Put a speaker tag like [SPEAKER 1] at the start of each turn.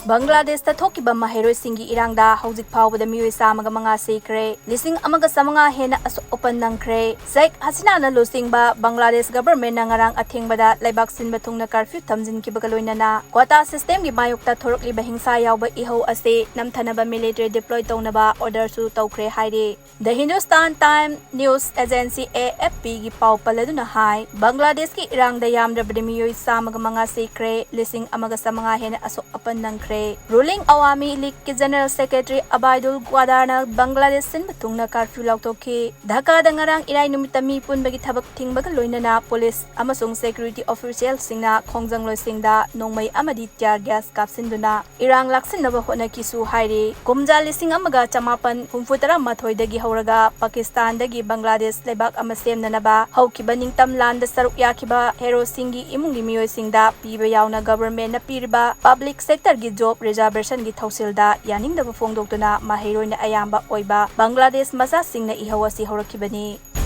[SPEAKER 1] Bangladesh ta Thokliba Meeoi singi Erangda Houjikfaobada Meeoi samaga manga Shikhre lising amaga samanga Henna Ashok Apan Nangkhre Sheikh Hasina na losingba Bangladesh government na ngarang athengbada laibak sinba thungna curfew thamjinkibaga loinana quota system gi mayokta Thokliba hingsa yawba ihau ase namthanaba military deploy townaba order su tawkhre haire. The Hindustan Times News Agency AFP gi pau paladuna hai Bangladesh ki Erangda yamdrabada Meeoi samaga manga Shikhre lising amaga samanga Henna Ashok Apan Nangkhre Ruling Awami League ki General Secretary Abidul Gwadarna Bangladesh sin batungna curfew lautokhi Dhaka da ngarang irai numita mi punbagi thabak thingbaga loinana police amasung security official singna khongjang loisingda nongmai amadi tear gas kapsinduna Erang laksinaba hona kisu haire kumja lising amaga chamapan humfutara mathoidagi hauraga Pakistan dagi Bangladesh lebak amasemnanaba haukiba ningtam landa saruk yakiba hero singi imungi Meeoi singda piba yauna government na piriba public sector gi job reservation gi thausilda yaningdaba fongdoktuna Meeoi na ayamba oiba Bangladesh masa singna ihawasi horakibani.